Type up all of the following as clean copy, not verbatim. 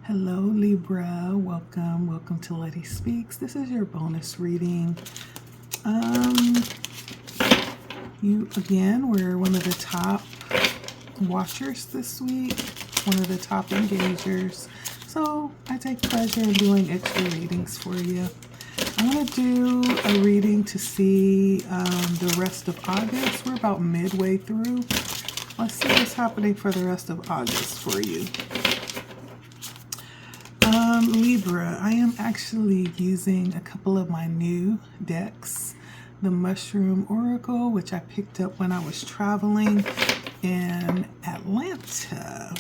Hello Libra, welcome to LettiSpeaks. This is your bonus reading. You again were one of the top watchers this week, one of the top engagers. So I take pleasure in doing extra readings for you. I'm going to do a reading to see the rest of August. We're about midway through. Let's see what's happening for the rest of August for you. Libra, I am actually using a couple of my new decks. The Mushroom Oracle, which I picked up when I was traveling in Atlanta.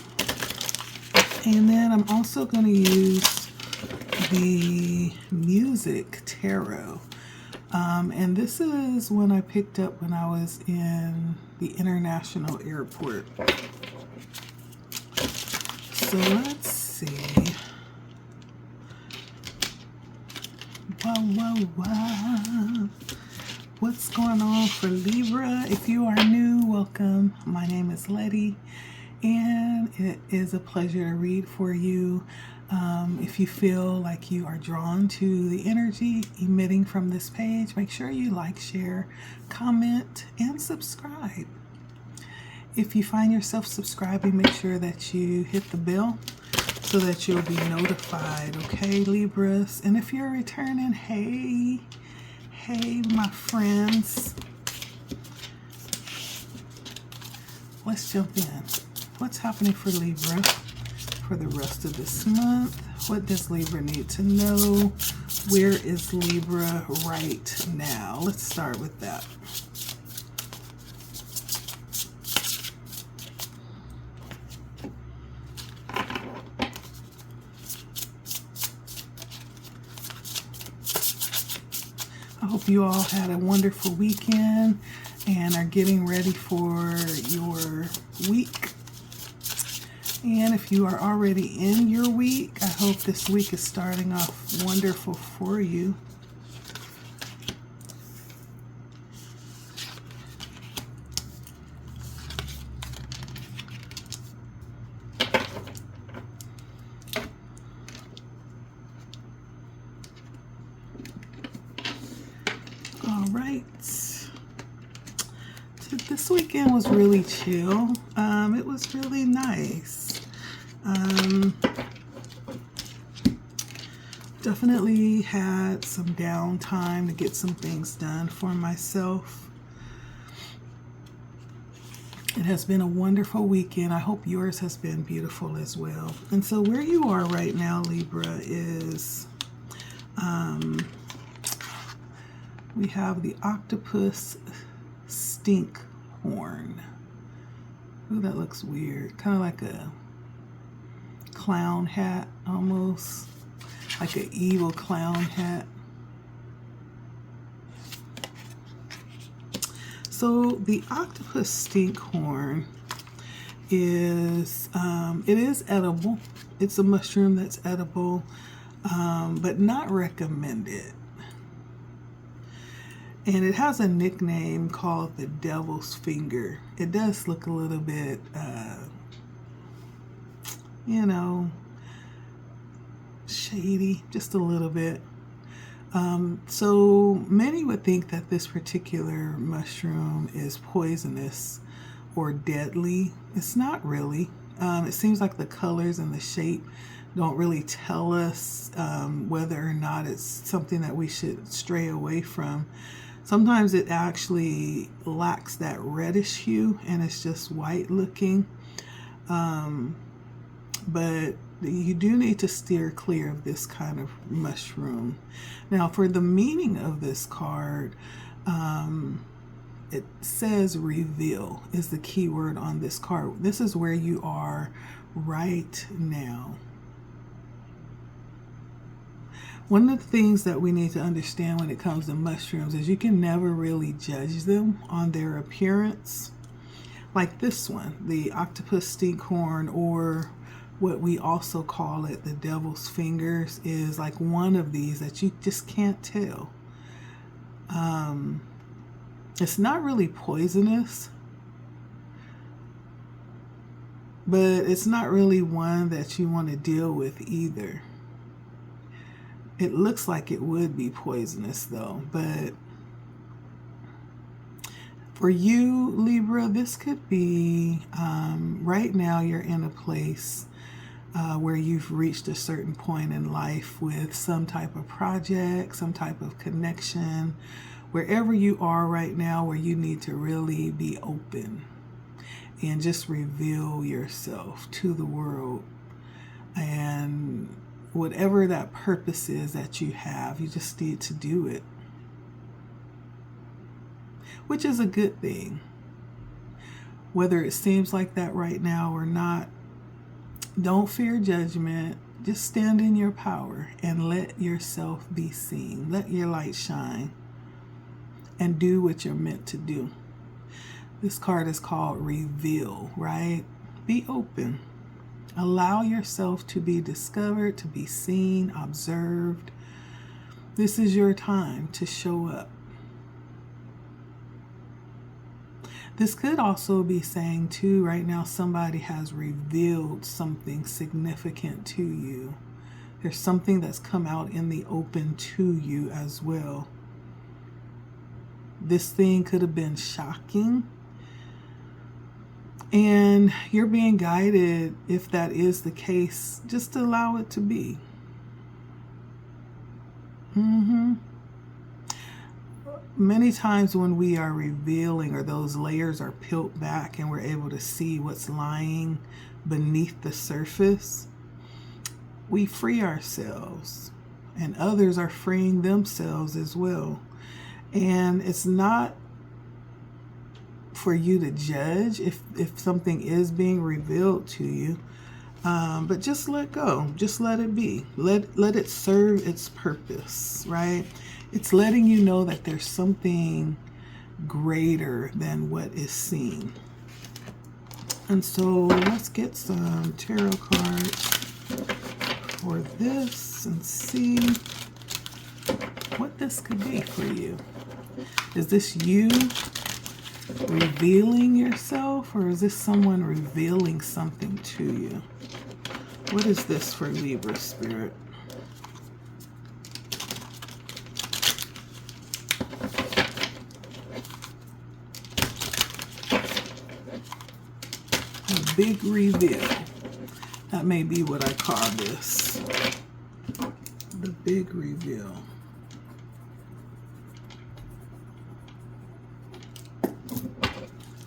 And then I'm also going to use the Music Tarot. And this is one I picked up when I was in the international airport. So let's see. Wow. What's going on for Libra? If you are new, welcome. My name is Letty, and it is a pleasure to read for you. If you feel like you are drawn to the energy emitting from this page, make sure you like, share, comment, and subscribe. If you find yourself subscribing, make sure that you hit the bell so that you'll be notified, okay, Libras? And if you're returning, hey, my friends. Let's jump in. What's happening for Libra for the rest of this month? What does Libra need to know? Where is Libra right now? Let's start with that. I hope you all had a wonderful weekend and are getting ready for your week. And if you are already in your week, I hope this week is starting off wonderful for you. All right. So this weekend was really chill. It was really nice. Definitely had some downtime to get some things done for myself. It has been a wonderful weekend. I hope yours has been beautiful as well. And so where you are right now, Libra, is we have the octopus stink horn. Ooh, that looks weird. Kind of like a clown hat, almost. Like an evil clown hat. So the octopus stink horn is, it is edible. It's a mushroom that's edible, but not recommended. And it has a nickname called the Devil's Finger. It does look a little bit, shady, just a little bit. So many would think that this particular mushroom is poisonous or deadly. It's not really. It seems like the colors and the shape don't really tell us whether or not it's something that we should stray away from. Sometimes it actually lacks that reddish hue and it's just white looking. But you do need to steer clear of this kind of mushroom. Now, for the meaning of this card, it says reveal is the key word on this card. This is where you are right now. One of the things that we need to understand when it comes to mushrooms is you can never really judge them on their appearance. Like this one, the octopus stink horn, or what we also call it, the devil's fingers, is like one of these that you just can't tell. It's not really poisonous. but it's not really one that you want to deal with either. It looks like it would be poisonous though, but for you, Libra, this could be, right now you're in a place where you've reached a certain point in life with some type of project, some type of connection, wherever you are right now, where you need to really be open and just reveal yourself to the world. And whatever that purpose is that you have, you just need to do it, which is a good thing. Whether it seems like that right now or not, don't fear judgment. Just stand in your power and let yourself be seen. Let your light shine and do what you're meant to do. This card is called Reveal, right? Be open. Allow yourself to be discovered, to be seen, observed. This is your time to show up. This could also be saying too, right now somebody has revealed something significant to you. There's something that's come out in the open to you as well. This thing could have been shocking. And you're being guided, if that is the case, just to allow it to be. Many times when we are revealing, or those layers are peeled back and we're able to see what's lying beneath the surface, we free ourselves, and others are freeing themselves as well. And it's not for you to judge if something is being revealed to you, but just let go. Just let it be. Let it serve its purpose, right? It's letting you know that there's something greater than what is seen. And so let's get some tarot cards for this and see what this could be for you. Is this you revealing yourself, or is this someone revealing something to you? What is this for Libra Spirit? A big reveal. That may be what I call this. The big reveal.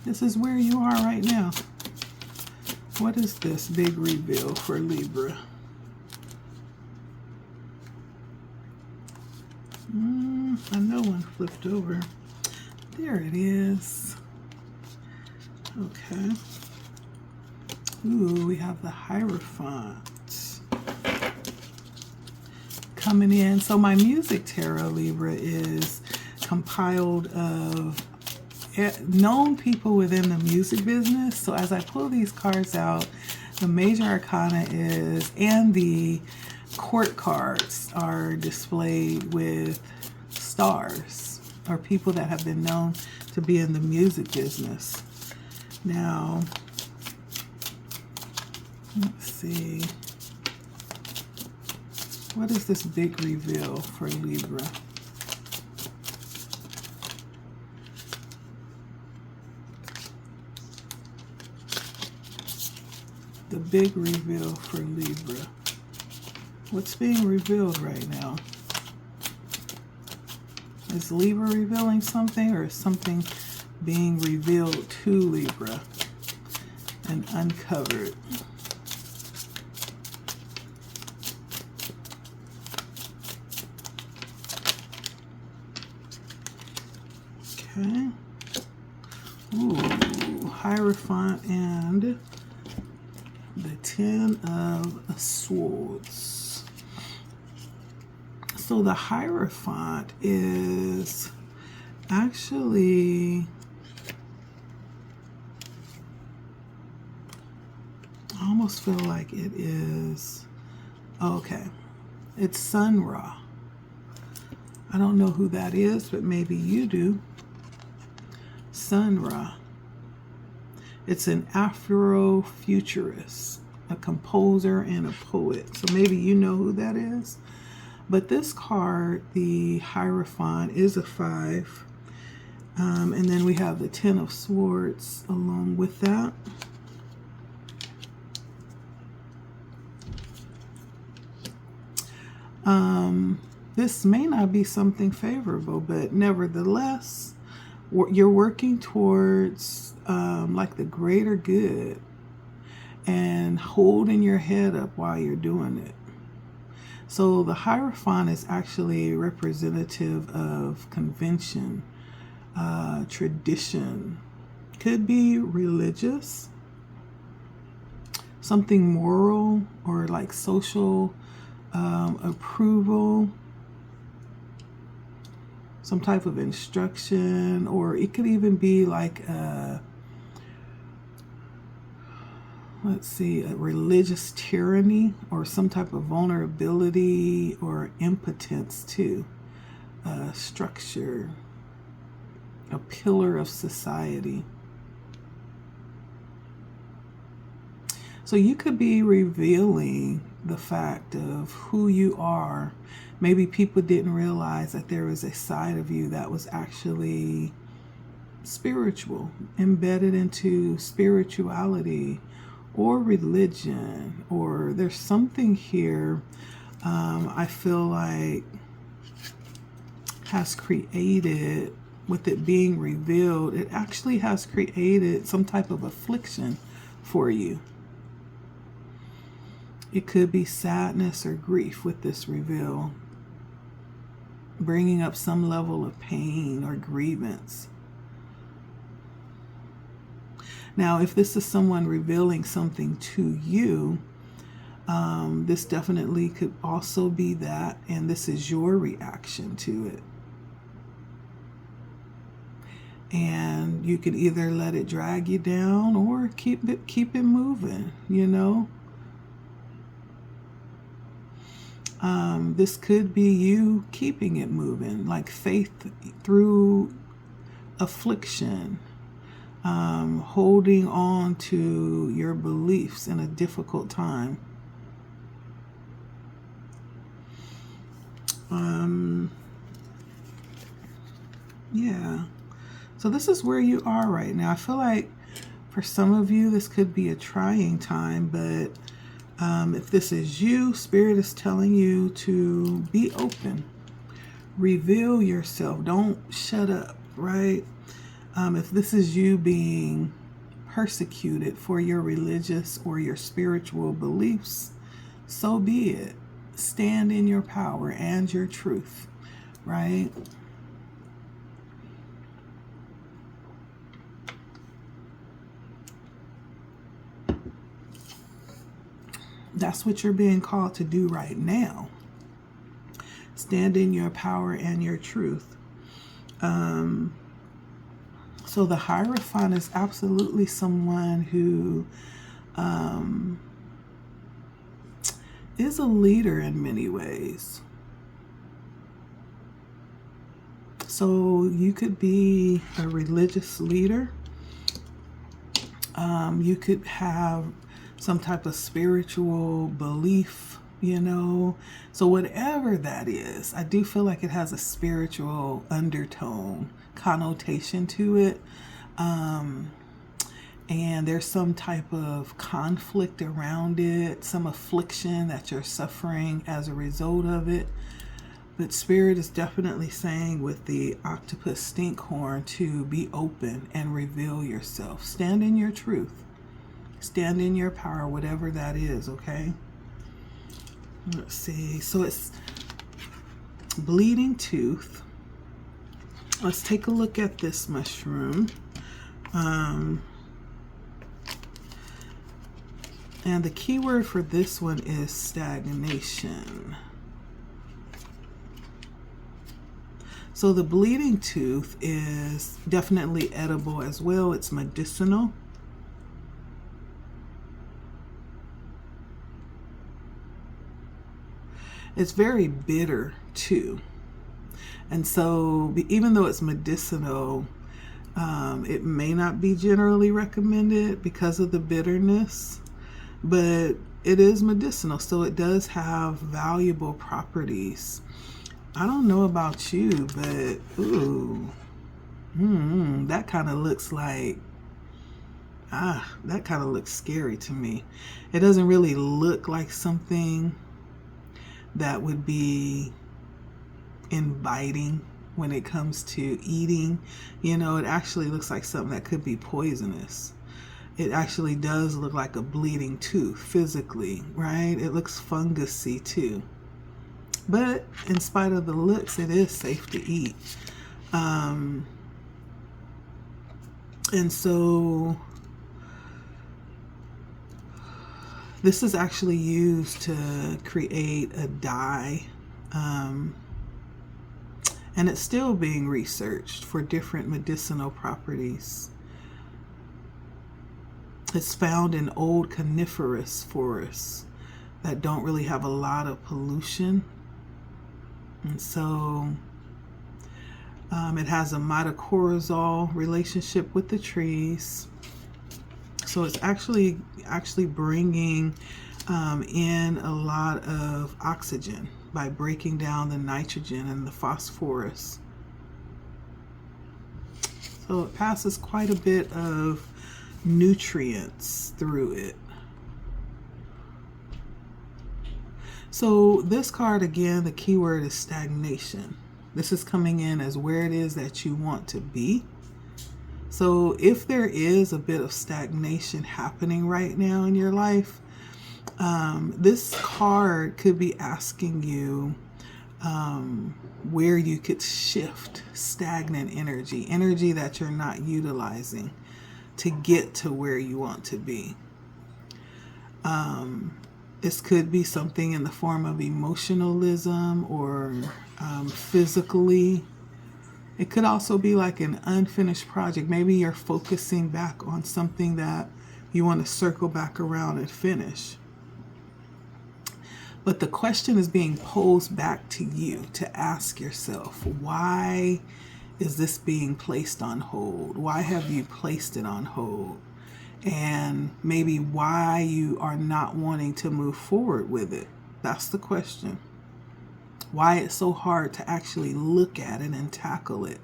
This is where you are right now. What is this big reveal for Libra? Another one flipped over. There it is. Okay. Ooh, we have the Hierophant coming in. So my music tarot, Libra, is compiled of known people within the music business. So as I pull these cards out, the major arcana is, and the court cards are displayed with stars, or people that have been known to be in the music business. Now, let's see. What is this big reveal for Libra? The big reveal for Libra. What's being revealed right now? Is Libra revealing something, or is something being revealed to Libra and uncovered? Okay. Ooh, Hierophant and the Ten of Swords. So the Hierophant is actually, I almost feel like it is, okay, it's Sun Ra. I don't know who that is, but maybe you do. Sun Ra. It's an Afrofuturist, a composer and a poet. So maybe you know who that is. But this card, the Hierophant, is a 5. And then we have the 10 of Swords along with that. This may not be something favorable, but nevertheless, you're working towards like the greater good and holding your head up while you're doing it. So the Hierophant is actually representative of convention, tradition, could be religious, something moral or like social approval, some type of instruction, or it could even be like let's see, a religious tyranny or some type of vulnerability or impotence too. Structure, a pillar of society. So you could be revealing the fact of who you are. Maybe people didn't realize that there was a side of you that was actually spiritual, embedded into spirituality or religion, or there's something here I feel like has created, with it being revealed, it actually has created some type of affliction for you. It could be sadness or grief with this reveal, bringing up some level of pain or grievance. Now, if this is someone revealing something to you, this definitely could also be that, and this is your reaction to it. And you can either let it drag you down or keep it moving, you know. This could be you keeping it moving, like faith through affliction, holding on to your beliefs in a difficult time. Yeah. So this is where you are right now. I feel like for some of you, this could be a trying time, but if this is you, Spirit is telling you to be open. Reveal yourself. Don't shut up, right? If this is you being persecuted for your religious or your spiritual beliefs, so be it. Stand in your power and your truth, right? That's what you're being called to do right now. Stand in your power and your truth. So the Hierophant is absolutely someone who is a leader in many ways. So you could be a religious leader. You could have some type of spiritual belief, you know. So whatever that is, I do feel like it has a spiritual undertone, connotation to it. And there's some type of conflict around it, some affliction that you're suffering as a result of it. But Spirit is definitely saying with the octopus stink horn to be open and reveal yourself. Stand in your truth. Stand in your power, whatever that is, okay? Let's see. So it's bleeding tooth. Let's take a look at this mushroom. And the key word for this one is stagnation. So the bleeding tooth is definitely edible as well. It's medicinal. It's very bitter too. And so even though it's medicinal, It may not be generally recommended because of the bitterness, but it is medicinal, so it does have valuable properties. I don't know about you, but ooh, that kind of looks like, that kind of looks scary to me. It doesn't really look like something that would be inviting when it comes to eating. You know, it actually looks like something that could be poisonous. It actually does look like a bleeding tooth physically, right? It looks fungusy too. But in spite of the looks, it is safe to eat. And so this is actually used to create a dye. And it's still being researched for different medicinal properties. It's found in old coniferous forests that don't really have a lot of pollution. And so it has a mitochondrial relationship with the trees. So it's actually bringing in a lot of oxygen by breaking down the nitrogen and the phosphorus. So it passes quite a bit of nutrients through it. So this card, again, the keyword is stagnation. This is coming in as where it is that you want to be. So if there is a bit of stagnation happening right now in your life, this card could be asking you where you could shift stagnant energy that you're not utilizing to get to where you want to be. This could be something in the form of emotionalism or physically. It could also be like an unfinished project. Maybe you're focusing back on something that you want to circle back around and finish. But the question is being posed back to you to ask yourself, why is this being placed on hold? Why have you placed it on hold? And maybe why you are not wanting to move forward with it. That's the question. Why it's so hard to actually look at it and tackle it.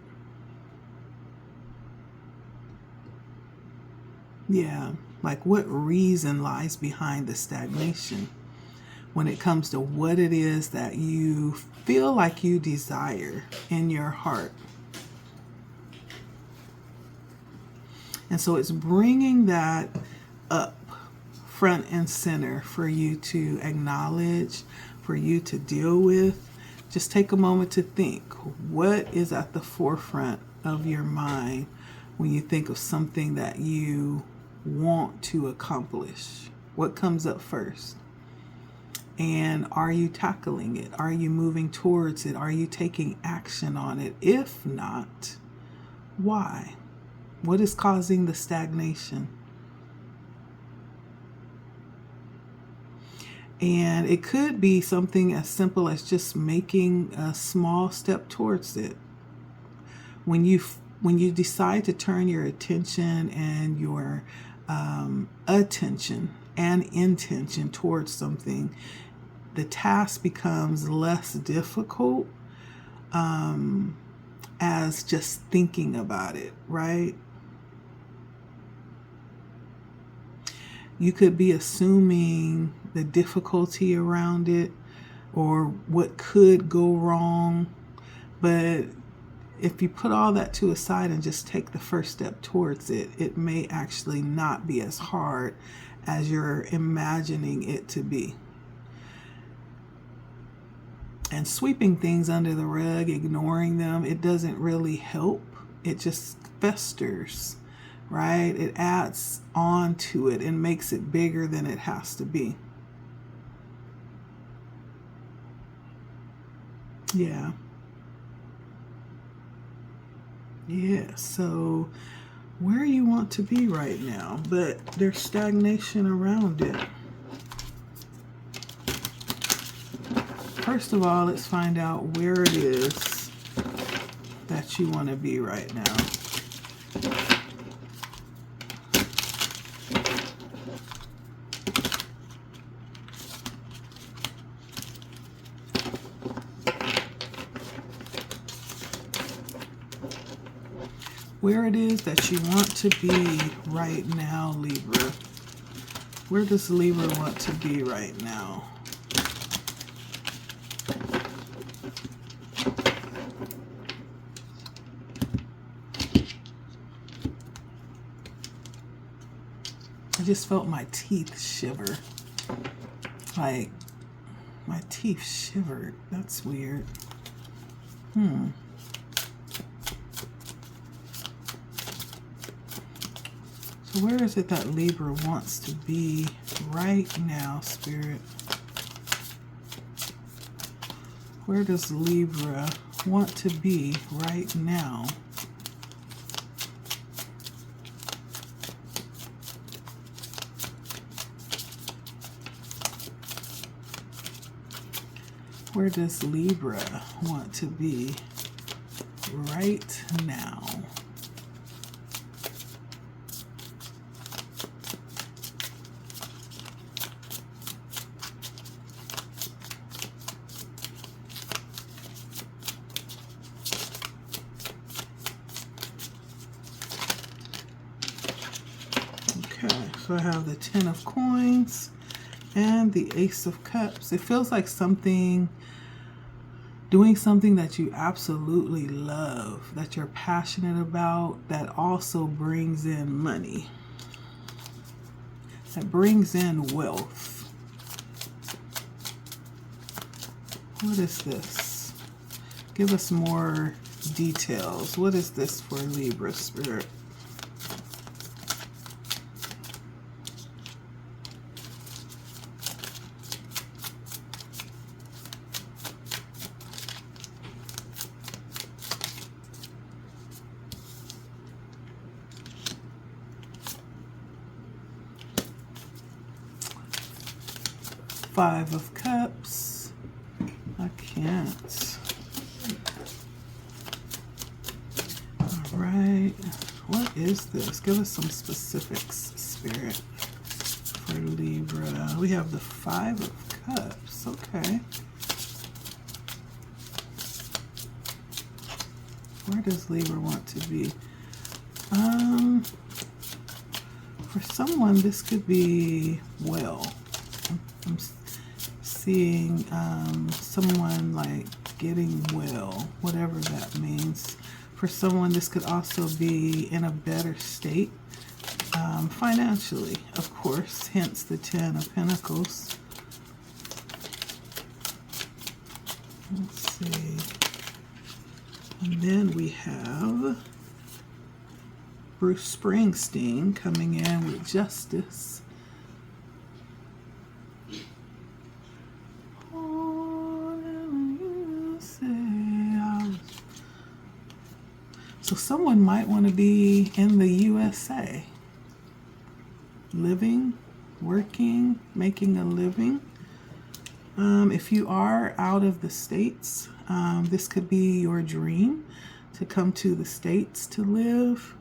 Yeah, like what reason lies behind the stagnation when it comes to what it is that you feel like you desire in your heart. And so it's bringing that up front and center for you to acknowledge, for you to deal with. Just take a moment to think, what is at the forefront of your mind when you think of something that you want to accomplish? What comes up first? And are you tackling it? Are you moving towards it? Are you taking action on it? If not, why? What is causing the stagnation? And it could be something as simple as just making a small step towards it. When you decide to turn your attention and your attention and intention towards something, the task becomes less difficult as just thinking about it, right? You could be assuming the difficulty around it or what could go wrong. But if you put all that to a side and just take the first step towards it, it may actually not be as hard as you're imagining it to be. And sweeping things under the rug, ignoring them, it doesn't really help. It just festers, right? It adds on to it and makes it bigger than it has to be. Yeah. Yeah, so where you want to be right now, but there's stagnation around it. First of all, let's find out where it is that you want to be right now. Where it is that you want to be right now, Libra. Where does Libra want to be right now? I just felt my teeth shiver. Like, my teeth shivered. That's weird. So where is it that Libra wants to be right now, Spirit? Where does Libra want to be right now? Where does Libra want to be right now? Okay, so I have the 10 of coins and the Ace of Cups. It feels like doing something that you absolutely love, that you're passionate about, that also brings in money, that brings in wealth. What is this? Give us more details. What is this for Libra, Spirit? Five of Cups. I can't. All right. What is this? Give us some specifics, Spirit, for Libra. We have the Five of Cups. Okay. Where does Libra want to be? For someone, this could be well. I'm seeing someone like getting well, whatever that means. For someone, this could also be in a better state financially, of course, hence the 10 of Pentacles. Let's see. And then we have Bruce Springsteen coming in with Justice. So someone might want to be in the USA, living, working, making a living. If you are out of the States, this could be your dream to come to the States to live.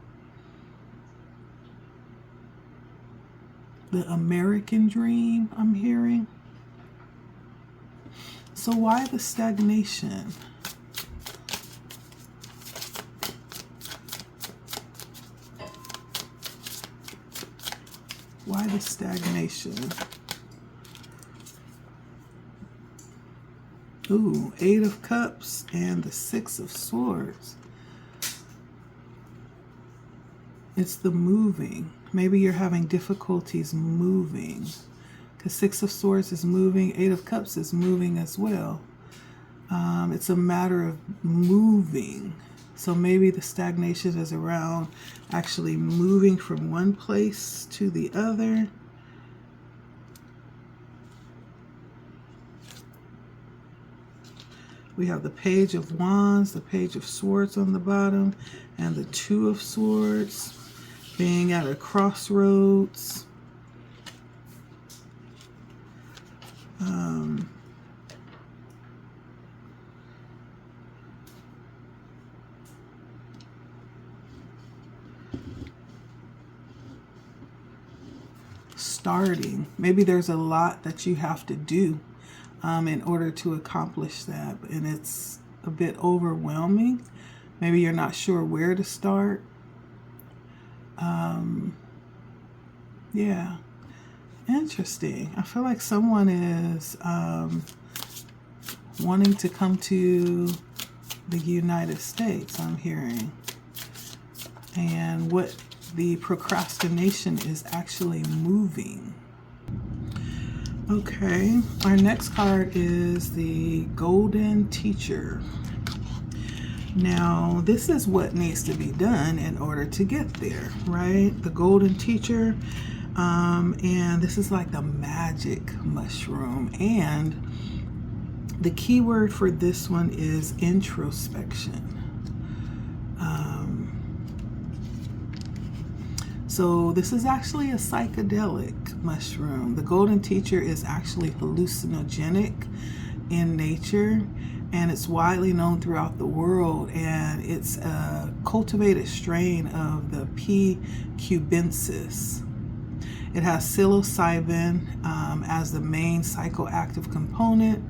The American dream, I'm hearing. So why the stagnation? Why the stagnation? Ooh, 8 of Cups and the 6 of Swords. It's the moving. Maybe you're having difficulties moving. Because 6 of Swords is moving. 8 of Cups is moving as well. It's a matter of moving. So maybe the stagnation is around actually moving from one place to the other. We have the Page of Wands, the Page of Swords on the bottom, and the 2 of Swords, being at a crossroads. starting. Maybe there's a lot that you have to do in order to accomplish that, and it's a bit overwhelming. Maybe you're not sure where to start. Yeah, interesting. I feel like someone is wanting to come to the United States, I'm hearing. And what the procrastination is actually moving. Okay, our next card is the Golden Teacher. Now, this is what needs to be done in order to get there, right? The Golden Teacher, and this is like the magic mushroom. And the key word for this one is introspection. So this is actually a psychedelic mushroom. The Golden Teacher is actually hallucinogenic in nature, and it's widely known throughout the world, and it's a cultivated strain of the P. cubensis. It has psilocybin as the main psychoactive component,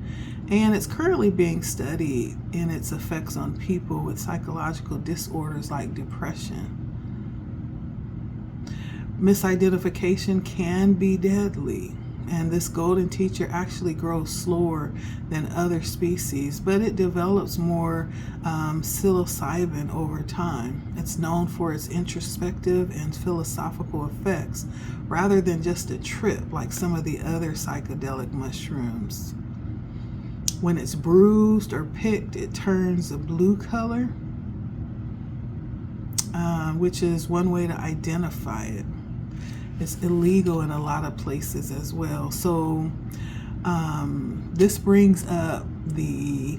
and it's currently being studied in its effects on people with psychological disorders like depression. Misidentification can be deadly, and this Golden Teacher actually grows slower than other species, but it develops more psilocybin over time. It's known for its introspective and philosophical effects rather than just a trip like some of the other psychedelic mushrooms. When it's bruised or picked, it turns a blue color, which is one way to identify it. It's illegal in a lot of places as well. So this brings up the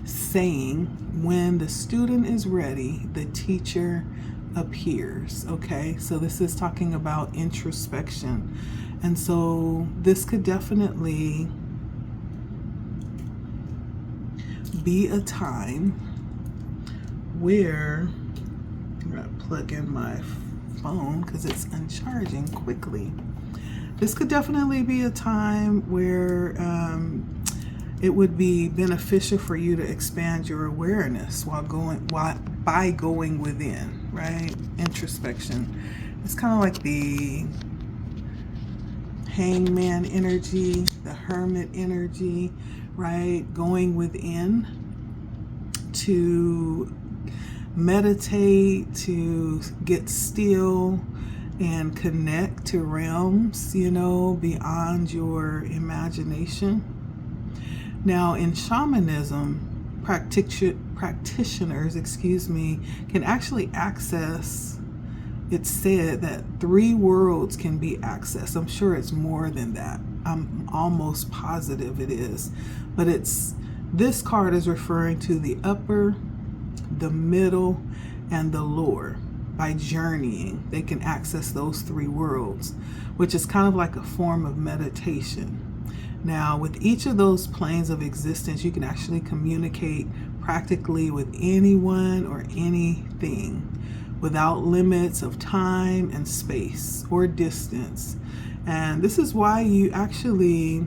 saying, when the student is ready, the teacher appears. Okay, so this is talking about introspection. And so this could definitely be a time where I'm going to plug in my phone because it's uncharging quickly. This could definitely be a time where it would be beneficial for you to expand your awareness by going within, right? Introspection. It's kind of like the hangman energy, the hermit energy, right? Going within to meditate, to get still and connect to realms, beyond your imagination. Now, in shamanism, practitioners, can actually access, it's said that 3 worlds can be accessed. I'm sure it's more than that. I'm almost positive it is. But this card is referring to the upper, the middle, and the lower. By journeying, they can access those 3 worlds, which is kind of like a form of meditation. Now, with each of those planes of existence, you can actually communicate practically with anyone or anything without limits of time and space or distance. And this is why you actually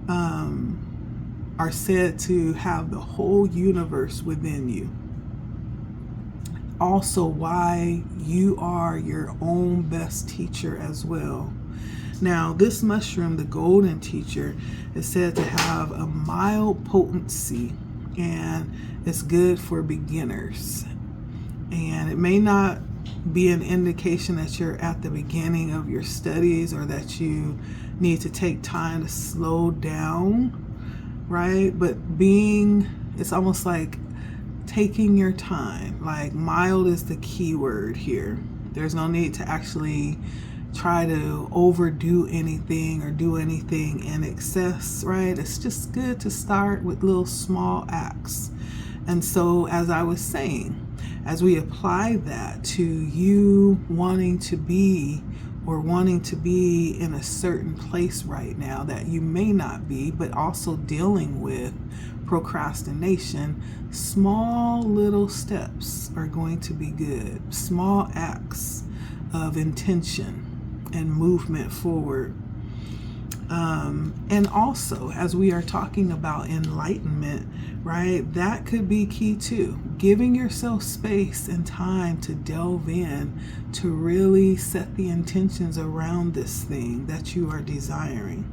are said to have the whole universe within you. Also, why you are your own best teacher as well. Now, this mushroom, the Golden Teacher, is said to have a mild potency, and it's good for beginners. And it may not be an indication that you're at the beginning of your studies or that you need to take time to slow down, right? But it's almost like taking your time. Like, mild is the key word here. There's no need to actually try to overdo anything or do anything in excess, right? It's just good to start with little small acts. And so, as I was saying, as we apply that to you wanting to be in a certain place right now that you may not be, but also dealing with procrastination, small little steps are going to be good. Small acts of intention and movement forward. And also, as we are talking about enlightenment, right, that could be key too. Giving yourself space and time to delve in, to really set the intentions around this thing that you are desiring.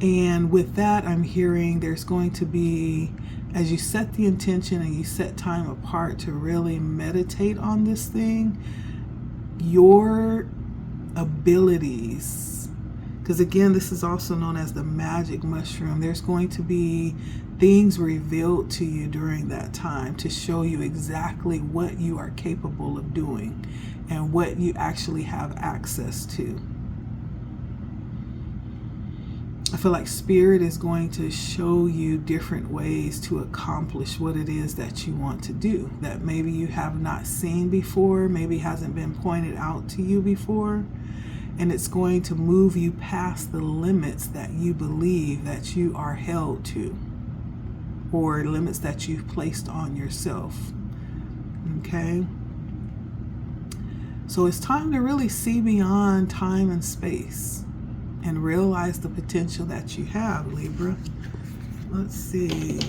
And with that, I'm hearing there's going to be, as you set the intention and you set time apart to really meditate on this thing, your abilities, because again, this is also known as the magic mushroom, there's going to be things revealed to you during that time to show you exactly what you are capable of doing and what you actually have access to. I feel like Spirit is going to show you different ways to accomplish what it is that you want to do, that maybe you have not seen before, maybe hasn't been pointed out to you before. And it's going to move you past the limits that you believe that you are held to, or limits that you've placed on yourself. Okay? So it's time to really see beyond time and space and realize the potential that you have, Libra. Let's see.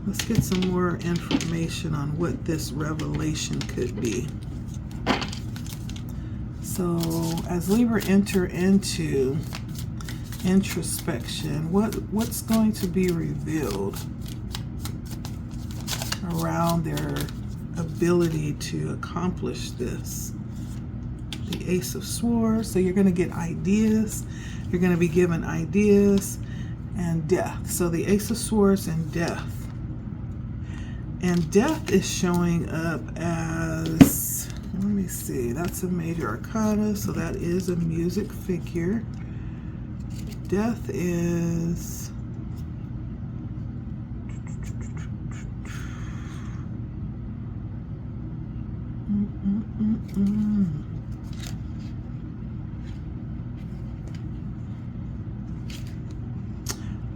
Let's get some more information on what this revelation could be. So as Libra enter into introspection, what's going to be revealed around their ability to accomplish this? The Ace of Swords. So you're going to get ideas. You're going to be given ideas and death. So the Ace of Swords and death. And death is showing up as, let me see, that's a major arcana. So that is a music figure. Death is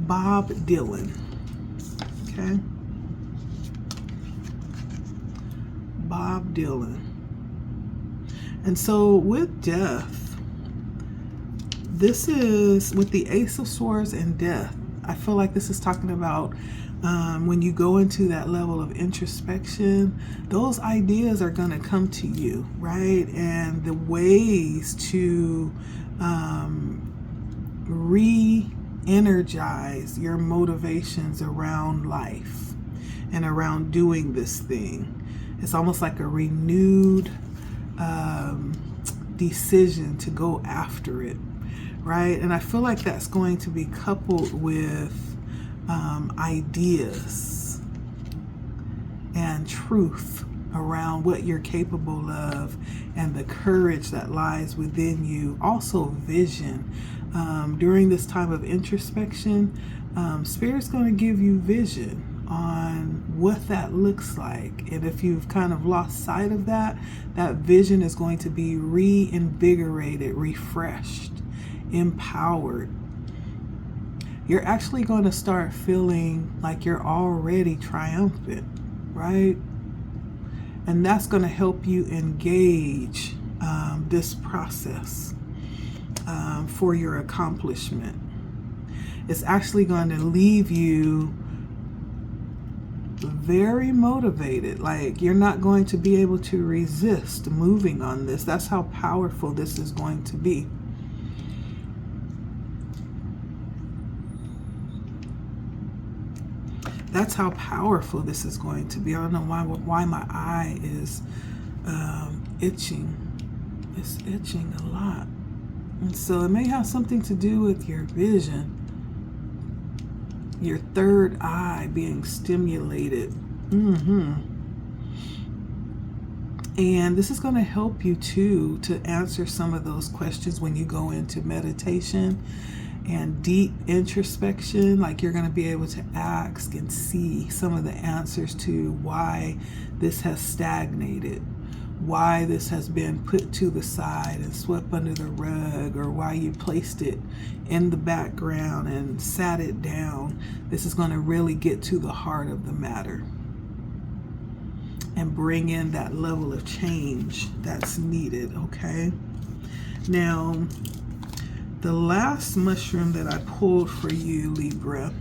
Bob Dylan. Okay. Bob Dylan. And so with death, this is with the Ace of Swords and death. I feel like this is talking about when you go into that level of introspection, those ideas are going to come to you, right? And the ways to re-energize your motivations around life and around doing this thing. It's almost like a renewed decision to go after it, right? And I feel like that's going to be coupled with ideas and truth around what you're capable of and the courage that lies within you. Also vision. During this time of introspection, Spirit's going to give you vision on what that looks like. And if you've kind of lost sight of that, that vision is going to be reinvigorated, refreshed, empowered. You're actually going to start feeling like you're already triumphant, right? And that's going to help you engage this process for your accomplishment. It's actually going to leave you very motivated. Like you're not going to be able to resist moving on this. That's how powerful this is going to be. That's how powerful this is going to be. I don't know why my eye is itching. It's itching a lot. And so it may have something to do with your vision. Your third eye being stimulated. And this is going to help you too to answer some of those questions when you go into meditation and deep introspection. Like you're going to be able to ask and see some of the answers to why this has stagnated, why this has been put to the side and swept under the rug, or why you placed it in the background and sat it down. This is going to really get to the heart of the matter and bring in that level of change that's needed, okay? Now, the last mushroom that I pulled for you, Libra,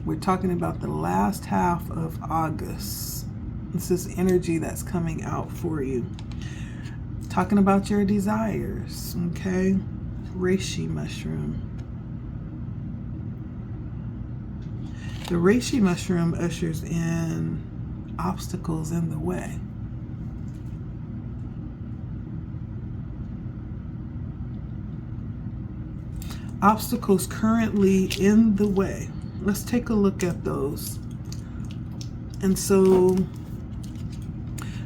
we're talking about the last half of August. This is energy that's coming out for you. Talking about your desires, okay? Reishi mushroom. The reishi mushroom ushers in obstacles in the way. Obstacles currently in the way. Let's take a look at those. And so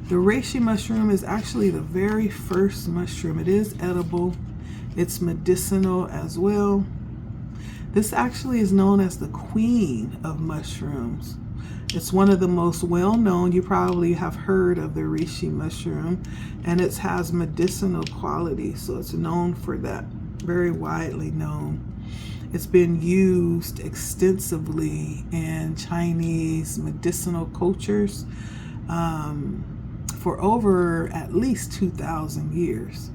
the reishi mushroom is actually the very first mushroom. It is edible. It's medicinal as well. This actually is known as the queen of mushrooms. It's one of the most well-known. You probably have heard of the reishi mushroom, and it has medicinal qualities, so it's known for that. Very widely known. It's been used extensively in Chinese medicinal cultures for over at least 2,000 years.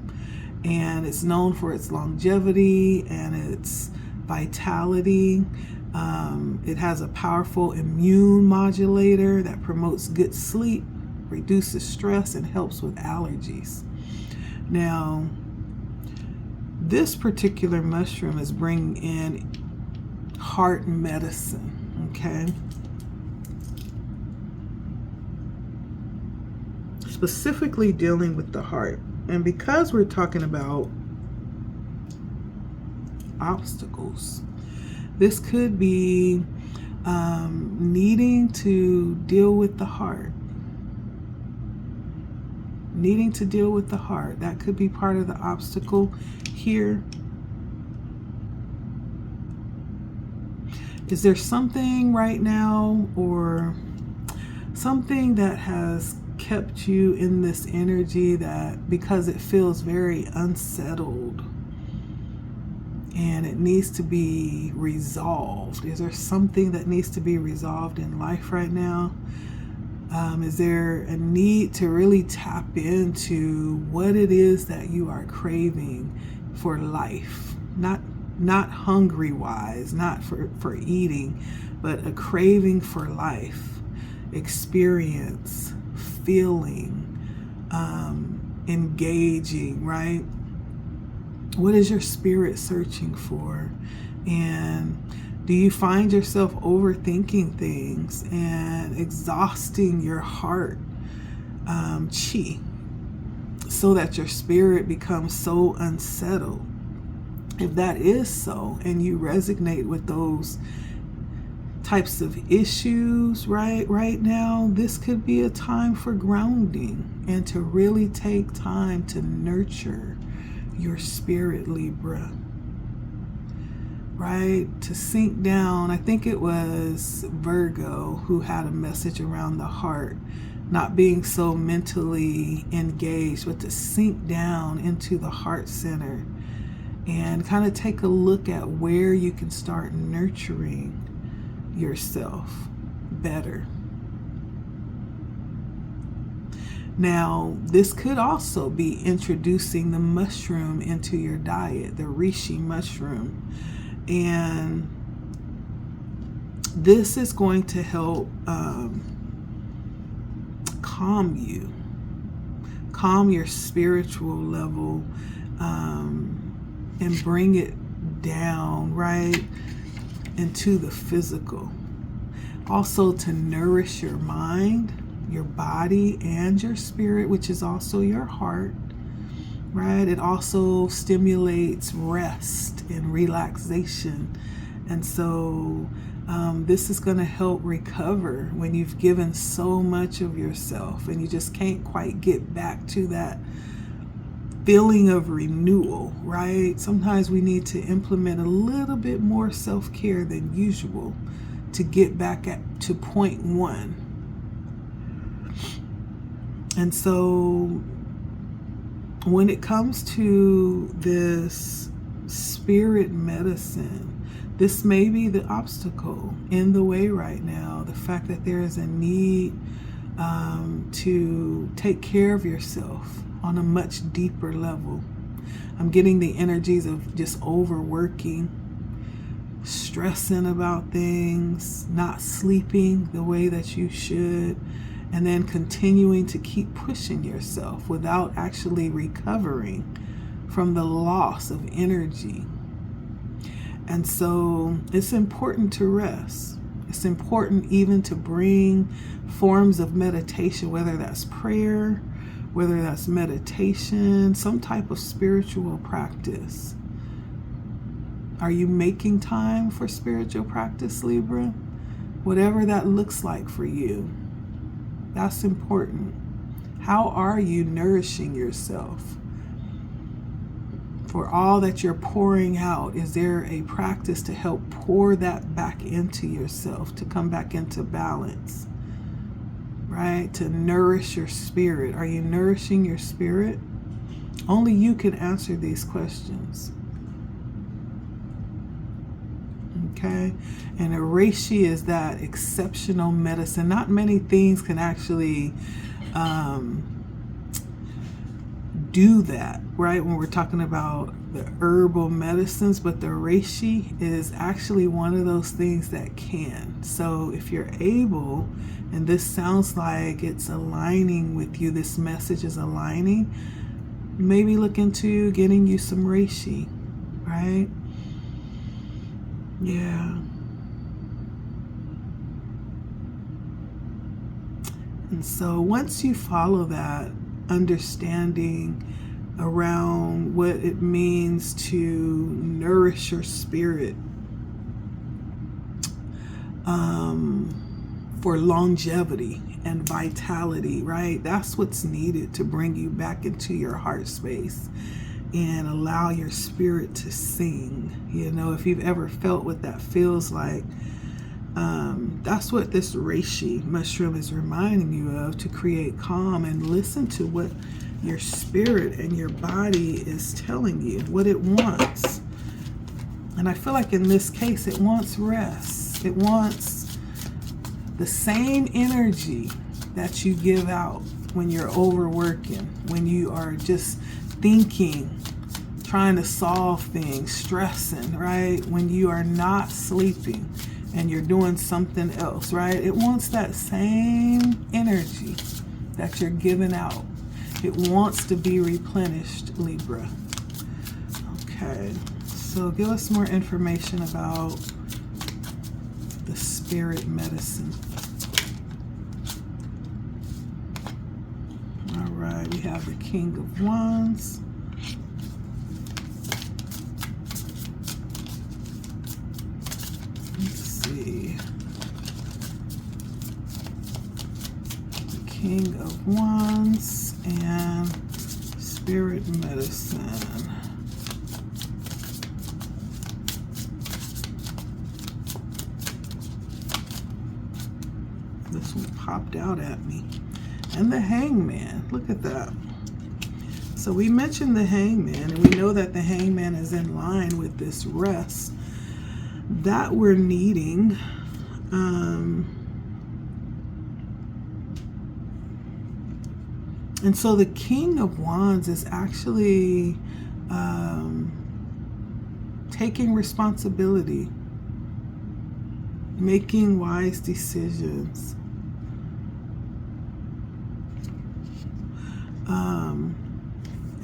And it's known for its longevity and its vitality. It has a powerful immune modulator that promotes good sleep, reduces stress, and helps with allergies. Now, this particular mushroom is bringing in heart medicine, okay? Specifically dealing with the heart. And because we're talking about obstacles, this could be needing to deal with the heart. Needing to deal with the heart. That could be part of the obstacle here. Is there something right now or something that has kept you in this energy that because it feels very unsettled and it needs to be resolved? Is there something that needs to be resolved in life right now? Is there a need to really tap into what it is that you are craving for life? Not hungry wise, not for eating, but a craving for life, experience, feeling, engaging, right? What is your spirit searching for? And do you find yourself overthinking things and exhausting your heart chi so that your spirit becomes so unsettled? If that is so, and you resonate with those types of issues right now, this could be a time for grounding and to really take time to nurture your spirit, Libra. Right? To sink down. I think it was Virgo who had a message around the heart, not being so mentally engaged, but to sink down into the heart center and kind of take a look at where you can start nurturing yourself better. Now, this could also be introducing the mushroom into your diet, the reishi mushroom. And this is going to help calm you, calm your spiritual level, and bring it down right into the physical. Also to nourish your mind, your body, and your spirit, which is also your heart. Right? It also stimulates rest and relaxation. And so this is going to help recover when you've given so much of yourself and you just can't quite get back to that feeling of renewal, right? Sometimes we need to implement a little bit more self-care than usual to get back to point one. And so when it comes to this spirit medicine, this may be the obstacle in the way right now. The fact that there is a need to take care of yourself on a much deeper level. I'm getting the energies of just overworking, stressing about things, not sleeping the way that you should, and then continuing to keep pushing yourself without actually recovering from the loss of energy. And so it's important to rest. It's important even to bring forms of meditation, whether that's prayer, whether that's meditation, some type of spiritual practice. Are you making time for spiritual practice, Libra? Whatever that looks like for you, that's important. How are you nourishing yourself? For all that you're pouring out, is there a practice to help pour that back into yourself, to come back into balance, right? To nourish your spirit. Are you nourishing your spirit? Only you can answer these questions. Okay? And a reishi is that exceptional medicine. Not many things can actually do that, right? When we're talking about the herbal medicines, but the reishi is actually one of those things that can. So if you're able, and this sounds like it's aligning with you, this message is aligning, maybe look into getting you some reishi, right? Yeah. And so once you follow that understanding around what it means to nourish your spirit for longevity and vitality, right? That's what's needed to bring you back into your heart space and allow your spirit to sing. You know, if you've ever felt what that feels like, that's what this reishi mushroom is reminding you of, to create calm and listen to what your spirit and your body is telling you, what it wants. And I feel like in this case, it wants rest. It wants the same energy that you give out when you're overworking, when you are just thinking, trying to solve things, stressing, right? When you are not sleeping and you're doing something else, right? It wants that same energy that you're giving out. It wants to be replenished, Libra. Okay, so give us more information about the spirit medicine. All right, we have the King of Wands. King of Wands and spirit medicine. This one popped out at me. And the Hangman. Look at that. So we mentioned the Hangman, and we know that the Hangman is in line with this rest that we're needing. And so the King of Wands is actually taking responsibility, making wise decisions.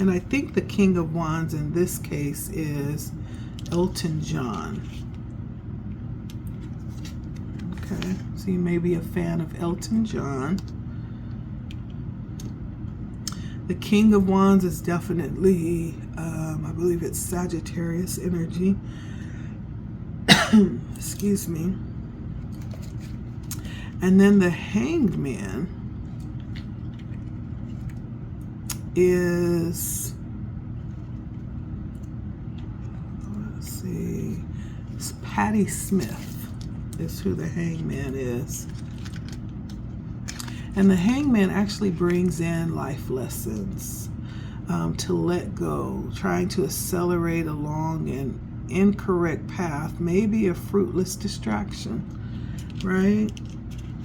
And I think the King of Wands in this case is Elton John. Okay, so you may be a fan of Elton John. The King of Wands is definitely, I believe it's Sagittarius energy. Excuse me. And then the Hanged Man is, let's see, it's Patti Smith is who the Hanged Man is. And the Hangman actually brings in life lessons, to let go, trying to accelerate along an incorrect path, maybe a fruitless distraction, right?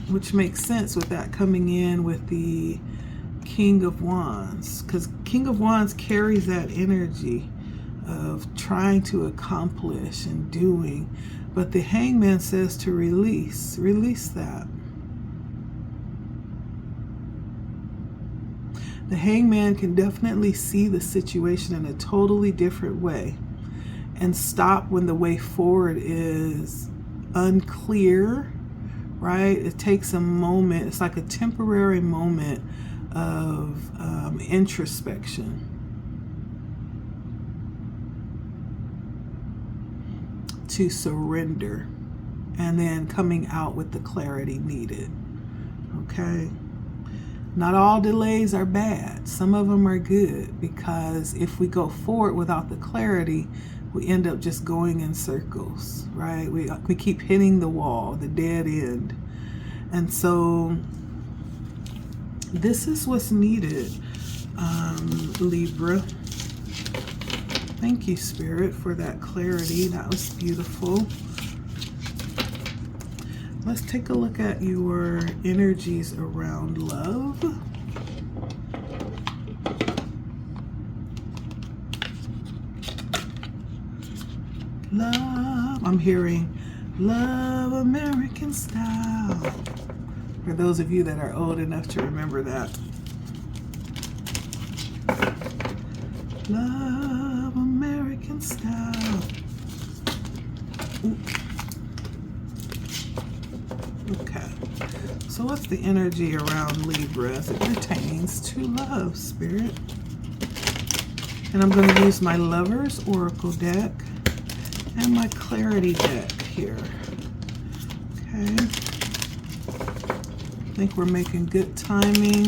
Which makes sense with that coming in with the King of Wands, because King of Wands carries that energy of trying to accomplish and doing, but the Hangman says to release that. The Hangman can definitely see the situation in a totally different way and stop when the way forward is unclear, right? It takes a moment. It's like a temporary moment of introspection to surrender, and then coming out with the clarity needed. Okay? Not all delays are bad. Some of them are good, because if we go forward without the clarity, we end up just going in circles, right? We keep hitting the wall, the dead end. And so this is what's needed, Libra. Thank you, Spirit, for that clarity. That was beautiful. Let's take a look at your energies around love. Love. I'm hearing love American style. For those of you that are old enough to remember that. Love American style. Ooh. Okay. So what's the energy around Libra as it pertains to love, Spirit? And I'm going to use my Lover's Oracle deck and my Clarity deck here. Okay. I think we're making good timing.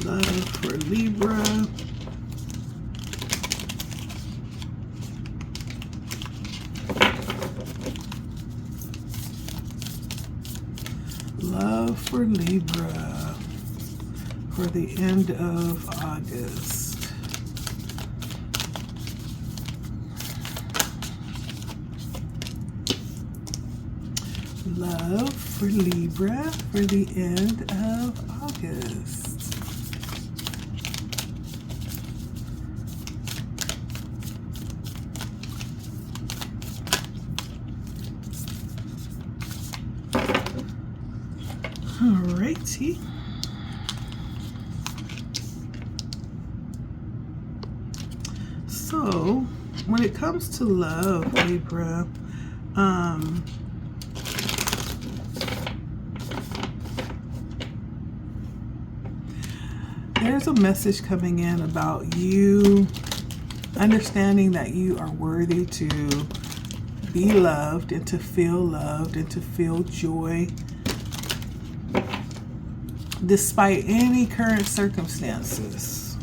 Love for Libra. Love for Libra for the end of August. Love for Libra for the end of August. Alrighty. So, when it comes to love, Libra, there's a message coming in about you understanding that you are worthy to be loved and to feel joy despite any current circumstances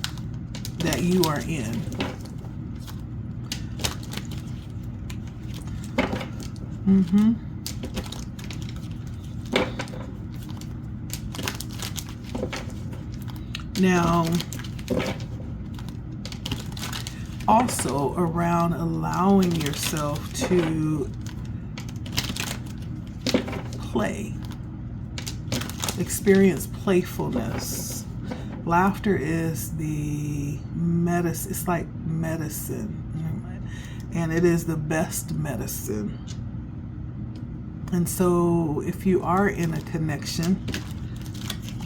that you are in. Now, also around allowing yourself to play, experience playfulness. Laughter is the medicine. It's like medicine, and it is the best medicine. And so if you are in a connection,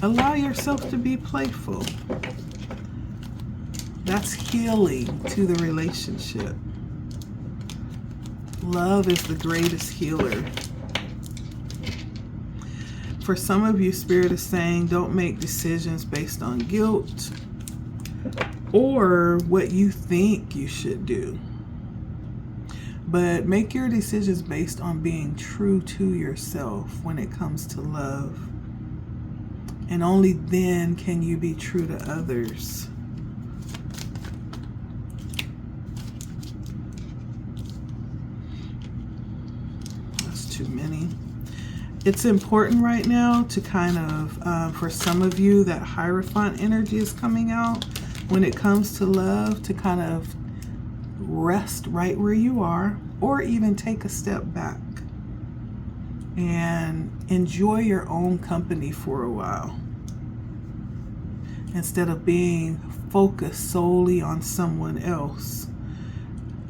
allow yourself to be playful. That's healing to the relationship. Love is the greatest healer. For some of you, Spirit is saying, don't make decisions based on guilt or what you think you should do. But make your decisions based on being true to yourself when it comes to love. And only then can you be true to others. too many. It's important right now to kind of, for some of you, that Hierophant energy is coming out when it comes to love, to kind of rest right where you are, or even take a step back and enjoy your own company for a while, instead of being focused solely on someone else.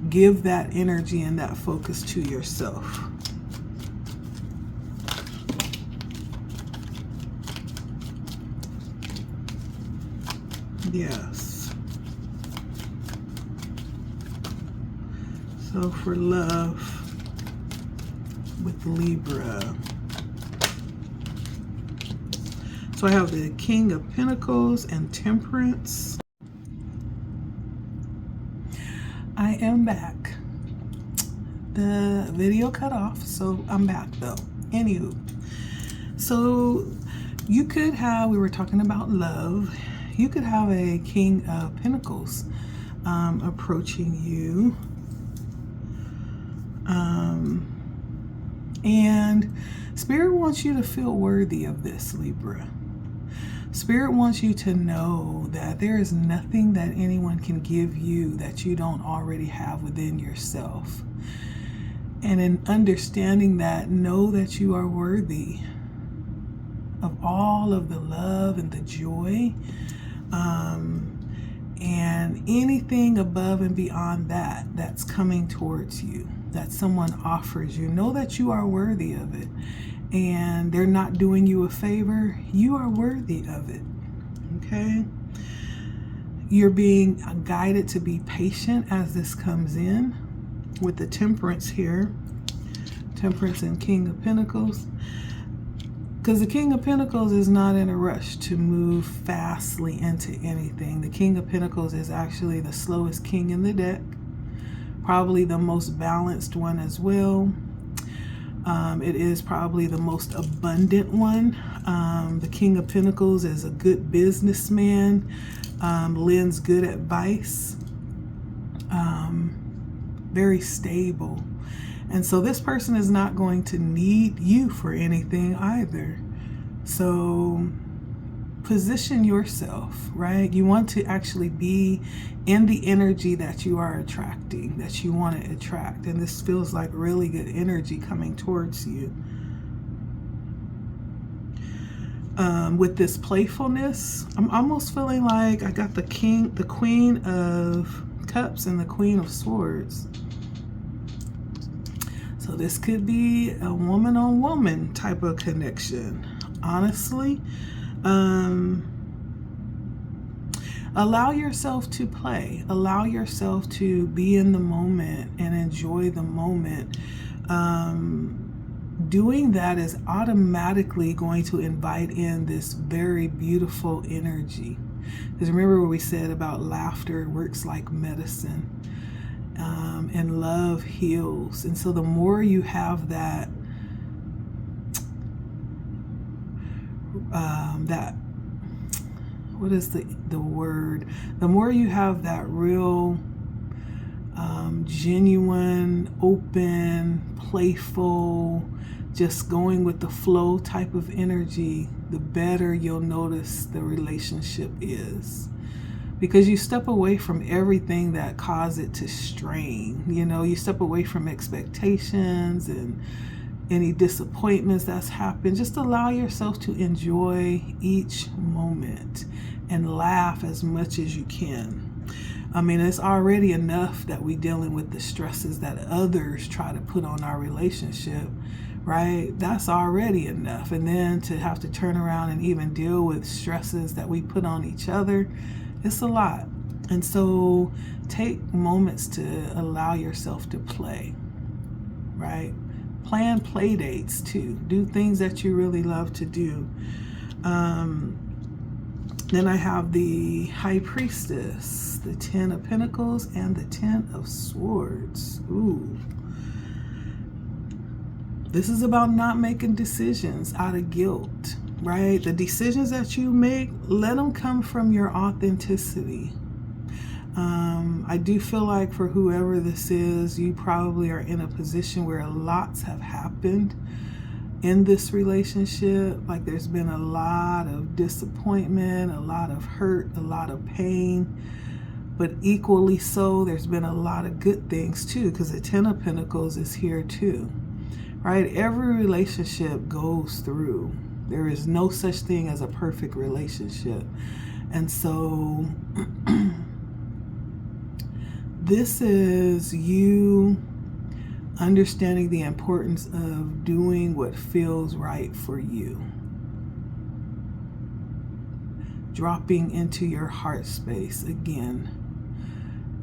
Give that energy and that focus to yourself. Yes. So for love with Libra. So I have the King of Pentacles and Temperance. I am back. The video cut off, so I'm back though. Anywho, so you could have, we were talking about love, you could have a King of Pentacles approaching you. And Spirit wants you to feel worthy of this, Libra. Spirit wants you to know that there is nothing that anyone can give you that you don't already have within yourself. And in understanding that, know that you are worthy of all of the love and the joy, and anything above and beyond that that's coming towards you, that someone offers you. Know that you are worthy of it, and they're not doing you a favor. You are worthy of it. Okay? You're being guided to be patient as this comes in with the Temperance here. Temperance and King of Pentacles. Because the King of Pentacles is not in a rush to move fastly into anything. The King of Pentacles is actually the slowest king in the deck. Probably the most balanced one as well. It is probably the most abundant one. The King of Pentacles is a good businessman, lends good advice, very stable. And so this person is not going to need you for anything either. So position yourself, right? You want to actually be in the energy that you are attracting, that you want to attract. And this feels like really good energy coming towards you. With this playfulness, I'm almost feeling like I got the Queen of Cups and the Queen of Swords. So this could be a woman-on-woman type of connection. Honestly, allow yourself to play. Allow yourself to be in the moment and enjoy the moment. Doing that is automatically going to invite in this very beautiful energy. Because remember what we said about laughter works like medicine. And love heals. And so the more you have that, what is the word? The more you have that real, genuine, open, playful, just going with the flow type of energy, the better you'll notice the relationship is. Because you step away from everything that caused it to strain. You know, you step away from expectations and any disappointments that's happened. Just allow yourself to enjoy each moment and laugh as much as you can. I mean, it's already enough that we're dealing with the stresses that others try to put on our relationship, right? That's already enough. And then to have to turn around and even deal with stresses that we put on each other, it's a lot. And so take moments to allow yourself to play, right? Plan play dates too. Do things that you really love to do. Then I have the High Priestess, the 10 of Pentacles, and the 10 of Swords. Ooh. This is about not making decisions out of guilt, right? The decisions that you make, let them come from your authenticity. I do feel like for whoever this is, you probably are in a position where lots have happened in this relationship. Like there's been a lot of disappointment, a lot of hurt, a lot of pain, but equally so, there's been a lot of good things too, because the Ten of Pentacles is here too, right? Every relationship goes through. There is no such thing as a perfect relationship. And so this is you understanding the importance of doing what feels right for you. Dropping into your heart space again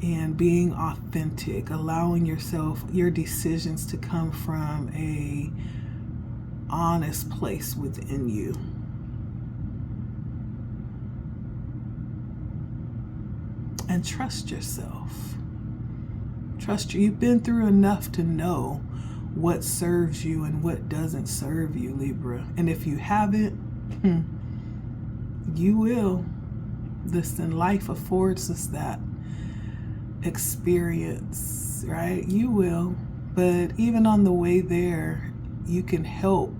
and being authentic, allowing yourself, your decisions to come from a honest place within you. And trust yourself. Trust you. You've been through enough to know what serves you and what doesn't serve you, Libra. And if you haven't, you will. Listen, life affords us that experience, right? You will. But even on the way there, you can help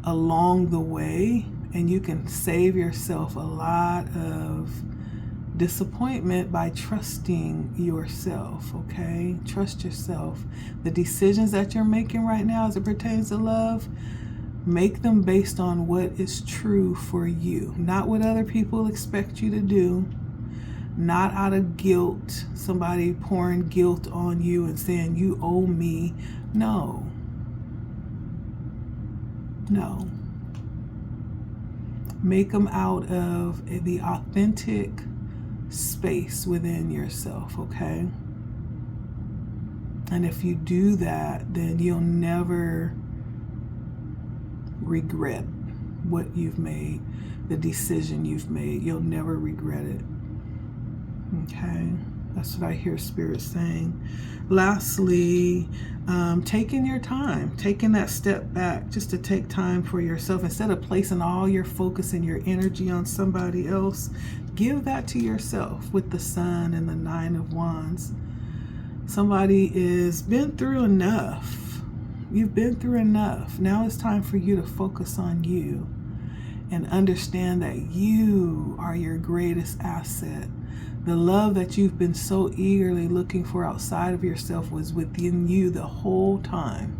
along the way, and you can save yourself a lot of disappointment by trusting yourself, okay? Trust yourself. The decisions that you're making right now as it pertains to love, make them based on what is true for you, not what other people expect you to do, not out of guilt, somebody pouring guilt on you and saying you owe me. No. Make them out of the authentic space within yourself, okay? And if you do that, then you'll never regret what you've made, the decision you've made. You'll never regret it. Okay, that's what I hear Spirit saying. Lastly, taking your time, taking that step back, just to take time for yourself. Instead of placing all your focus and your energy on somebody else, give that to yourself with the Sun and the Nine of Wands. Somebody is been through enough. You've been through enough. Now it's time for you to focus on you and understand that you are your greatest asset. The love that you've been so eagerly looking for outside of yourself was within you the whole time.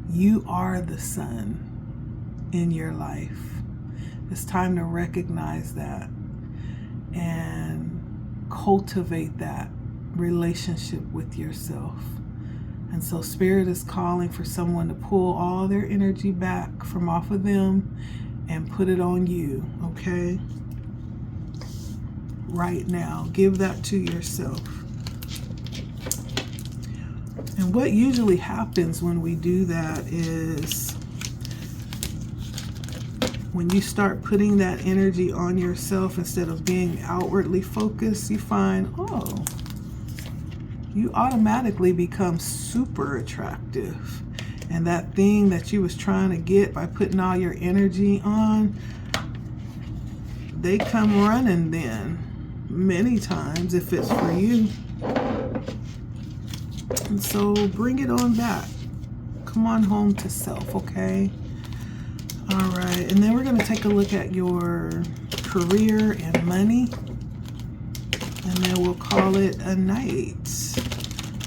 You are the sun in your life. It's time to recognize that and cultivate that relationship with yourself. And so Spirit is calling for someone to pull all their energy back from off of them and put it on you, okay? Right now, give that to yourself. And what usually happens when we do that is when you start putting that energy on yourself instead of being outwardly focused, you find, oh, you automatically become super attractive. And that thing that you was trying to get by putting all your energy on, they come running then. Many times if it's for you. And so bring it on back. Come on home to self, okay? All right, and then we're going to take a look at your career and money, and then we'll call it a night.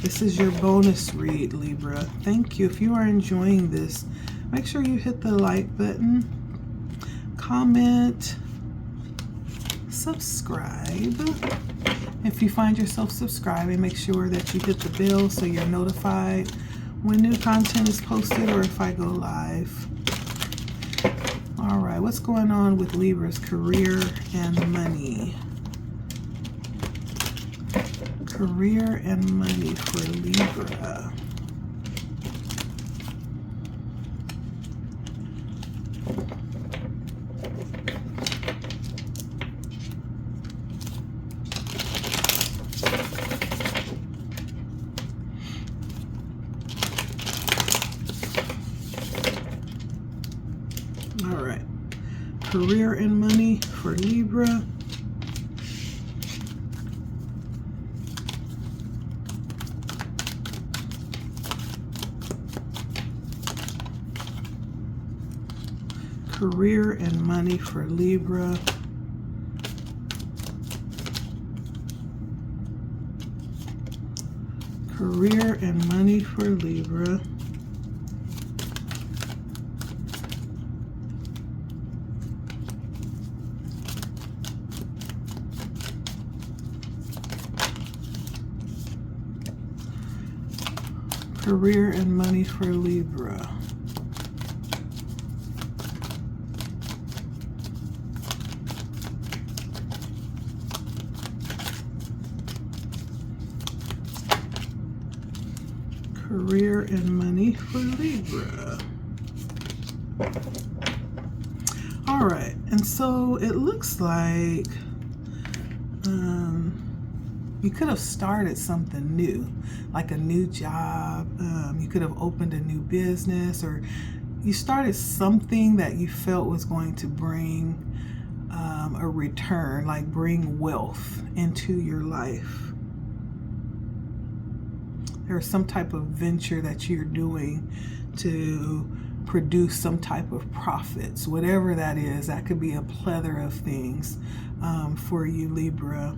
This is your bonus read, Libra. Thank you. If you are enjoying this, make sure you hit the like button, comment, subscribe. If you find yourself subscribing, make sure that you hit the bell so you're notified when new content is posted or if I go live. All right, what's going on with Libra's career and money? Career and money for Libra. All right, career and money for Libra. Career and money for Libra. Career and money for Libra. Career and money for Libra. Career and money for Libra. All right, and so it looks like you could have started something new, like a new job. You could have opened a new business, or you started something that you felt was going to bring a return, like bring wealth into your life. There's some type of venture that you're doing to produce some type of profits, whatever that is. That could be a plethora of things for you, Libra.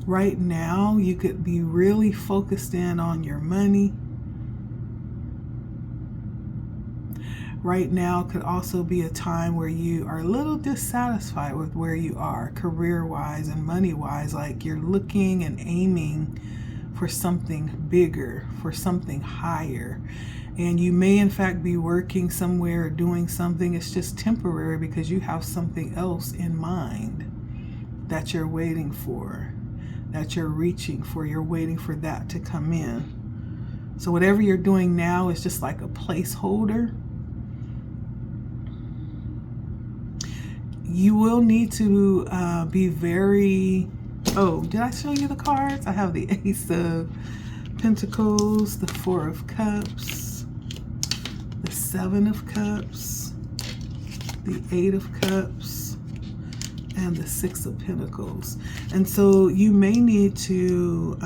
Right now, you could be really focused in on your money. Right now could also be a time where you are a little dissatisfied with where you are career-wise and money-wise, like you're looking and aiming for something bigger, for something higher. And you may in fact be working somewhere or doing something. It's just temporary because you have something else in mind that you're waiting for, that you're reaching for. You're waiting for that to come in. So whatever you're doing now is just like a placeholder. You will need to be very... Oh, did I show you the cards? I have the Ace of Pentacles, the Four of Cups, the Seven of Cups, the Eight of Cups, and the Six of Pentacles. And so you may need to,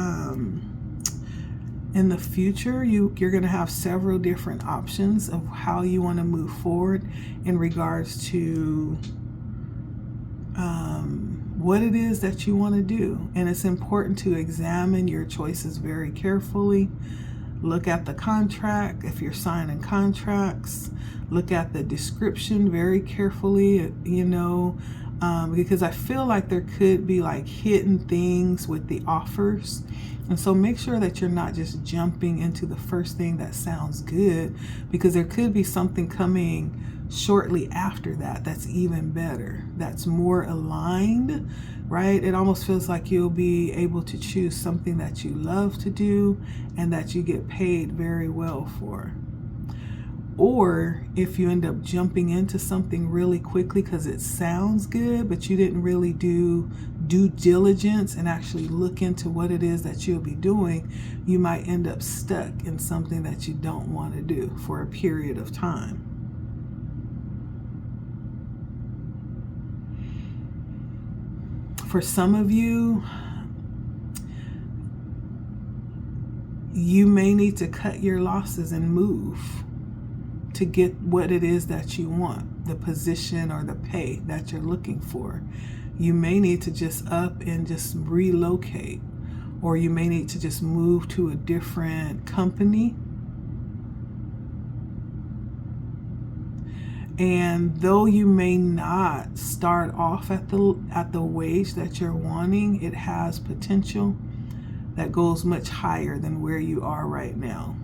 in the future, you're going to have several different options of how you want to move forward in regards to what it is that you want to do. And it's important to examine your choices very carefully. Look at the contract if you're signing contracts. Look at the description very carefully, because I feel like there could be like hidden things with the offers. And so make sure that you're not just jumping into the first thing that sounds good, because there could be something coming shortly after that that's even better, that's more aligned, right? It almost feels like you'll be able to choose something that you love to do and that you get paid very well for. Or if you end up jumping into something really quickly because it sounds good, but you didn't really do due diligence and actually look into what it is that you'll be doing, you might end up stuck in something that you don't want to do for a period of time. For some of you, you may need to cut your losses and move to get what it is that you want, the position or the pay that you're looking for. You may need to just up and just relocate, or you may need to just move to a different company. And though you may not start off at the wage that you're wanting, it has potential that goes much higher than where you are right now.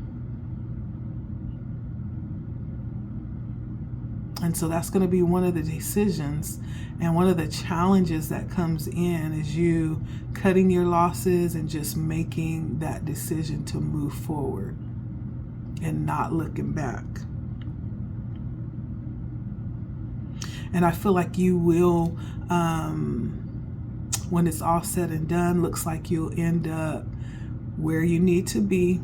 And so that's going to be one of the decisions, and one of the challenges that comes in is you cutting your losses and just making that decision to move forward and not looking back. And I feel like you will, when it's all said and done, looks like you'll end up where you need to be.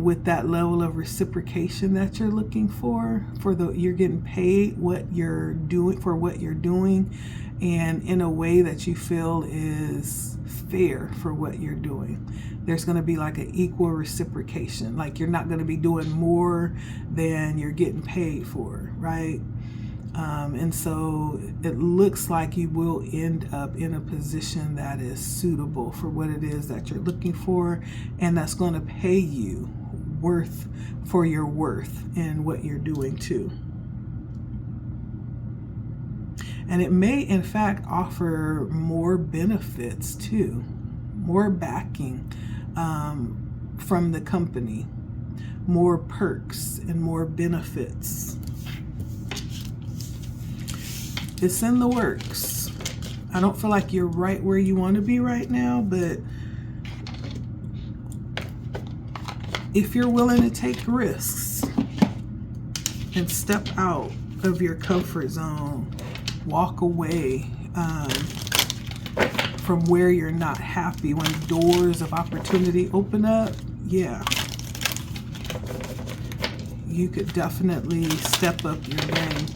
with that level of reciprocation that you're looking for you're getting paid what you're doing for what you're doing, and in a way that you feel is fair for what you're doing. There's going to be like an equal reciprocation. Like you're not going to be doing more than you're getting paid for, right? And so it looks like you will end up in a position that is suitable for what it is that you're looking for, and that's going to pay you for your worth in what you're doing too. And it may in fact offer more benefits too, more backing from the company, more perks and more benefits. It's in the works. I don't feel like you're right where you want to be right now, but if you're willing to take risks and step out of your comfort zone, walk away from where you're not happy, when doors of opportunity open up, yeah, you could definitely step up your game.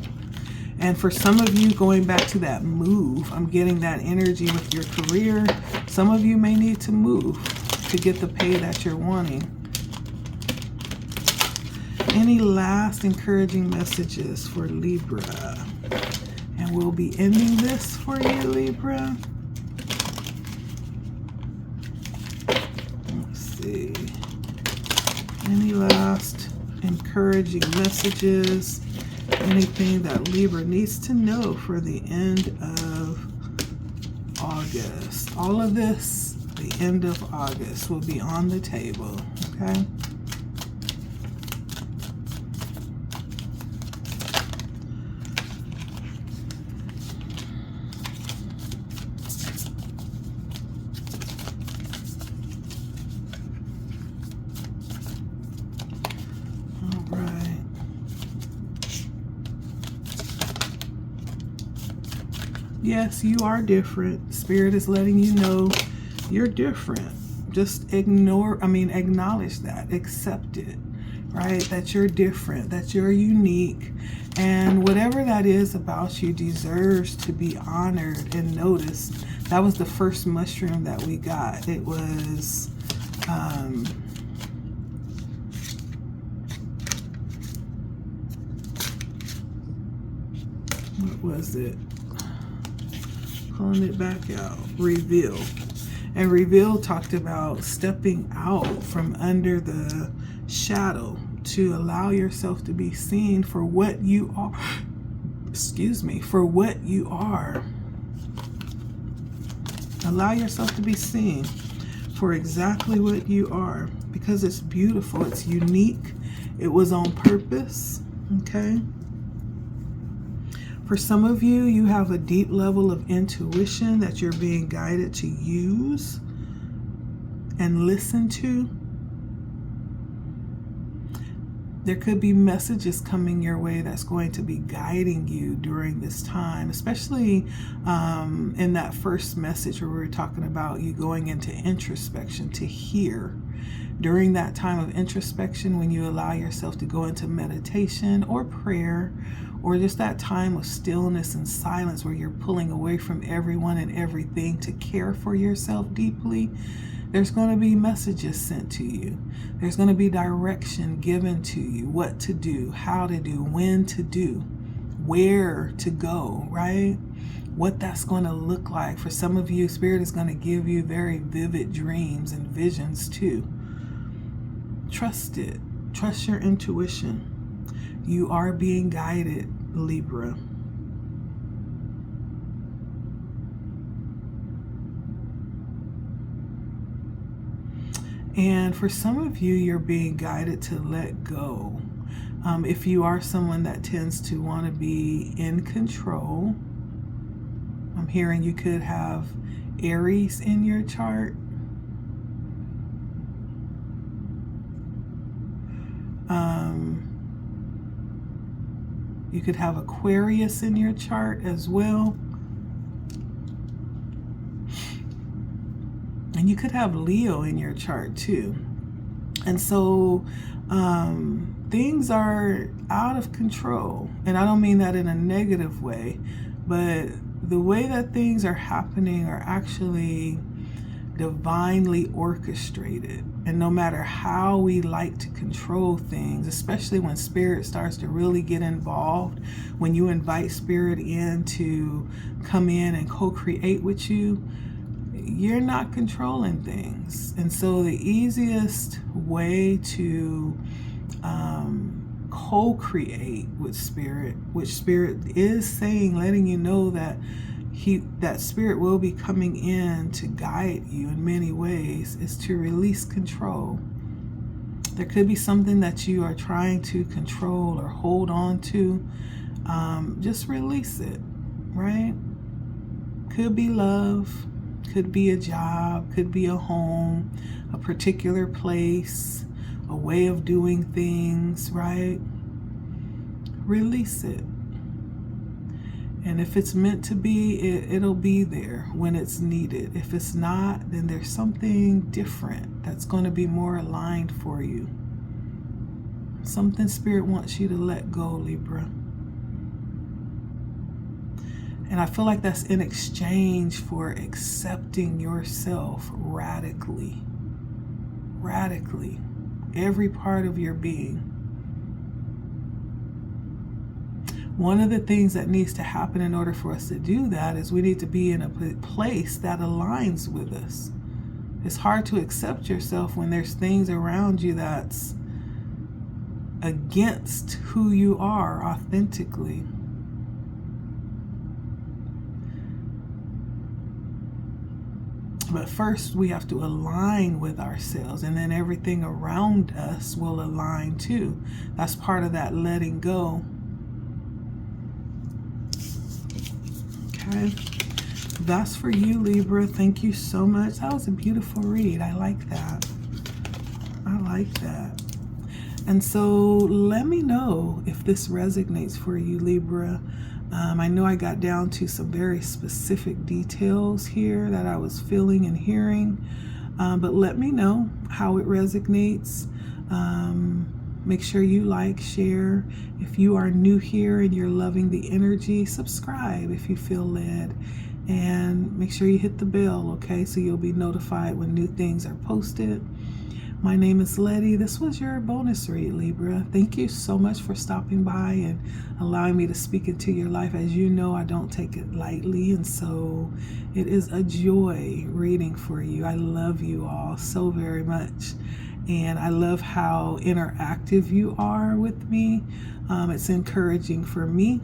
And for some of you, going back to that move, I'm getting that energy with your career. Some of you may need to move to get the pay that you're wanting. Any last encouraging messages for Libra? And we'll be ending this for you, Libra. Let's see. Any last encouraging messages? Anything that Libra needs to know for the end of August? All of this, the end of August, will be on the table, okay? Yes, you are different. Spirit is letting you know you're different. Just acknowledge that, accept it, right? That you're different, that you're unique, and whatever that is about you deserves to be honored and noticed. That was the first mushroom that we got. It was, what was it? Pulling it back out, reveal. And reveal talked about stepping out from under the shadow to allow yourself to be seen for what you are. Excuse me, for what you are. Allow yourself to be seen for exactly what you are, because it's beautiful, it's unique, it was on purpose, okay? For some of you, you have a deep level of intuition that you're being guided to use and listen to. There could be messages coming your way that's going to be guiding you during this time, especially in that first message where we were talking about you going into introspection to hear. During that time of introspection, when you allow yourself to go into meditation or prayer, or just that time of stillness and silence where you're pulling away from everyone and everything to care for yourself deeply, there's going to be messages sent to you. There's going to be direction given to you, what to do, how to do, when to do, where to go, right? What that's going to look like. For some of you, Spirit is going to give you very vivid dreams and visions too. Trust it. Trust your intuition. You are being guided, Libra. And for some of you, you're being guided to let go. If you are someone that tends to want to be in control, I'm hearing you could have Aries in your chart. You could have Aquarius in your chart as well. And you could have Leo in your chart too. And so things are out of control. And I don't mean that in a negative way, but the way that things are happening are actually divinely orchestrated. And no matter how we like to control things, especially when spirit starts to really get involved, when you invite spirit in to come in and co-create with you, you're not controlling things. And so the easiest way to co-create with spirit, which spirit is saying, letting you know that that spirit will be coming in to guide you in many ways, is to release control. There could be something that you are trying to control or hold on to. Just release it, right? Could be love, could be a job, could be a home, a particular place, a way of doing things, right? Release it. And if it's meant to be, it'll be there when it's needed. If it's not, then there's something different that's going to be more aligned for you. Something spirit wants you to let go, Libra. And I feel like that's in exchange for accepting yourself radically. Radically. Every part of your being. One of the things that needs to happen in order for us to do that is we need to be in a place that aligns with us. It's hard to accept yourself when there's things around you that's against who you are authentically. But first we have to align with ourselves, and then everything around us will align too. That's part of that letting go. Okay, that's for you, Libra. Thank you so much. That was a beautiful read. I like that. I like that. And so let me know if this resonates for you, Libra. I know I got down to some very specific details here that I was feeling and hearing, but let me know how it resonates. Make sure you like, share. If you are new here and you're loving the energy, subscribe if you feel led. And make sure you hit the bell, okay, so you'll be notified when new things are posted. My name is Letty. This was your bonus read, Libra. Thank you so much for stopping by and allowing me to speak into your life. As you know, I don't take it lightly, and so it is a joy reading for you. I love you all so very much, and I love how interactive you are with me. It's encouraging for me.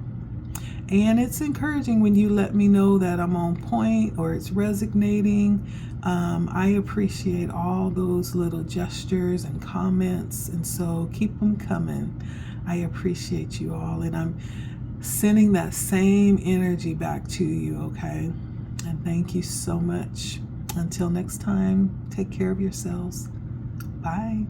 And it's encouraging when you let me know that I'm on point or it's resonating. I appreciate all those little gestures and comments, and so keep them coming. I appreciate you all, and I'm sending that same energy back to you, okay? And thank you so much. Until next time, take care of yourselves. Bye.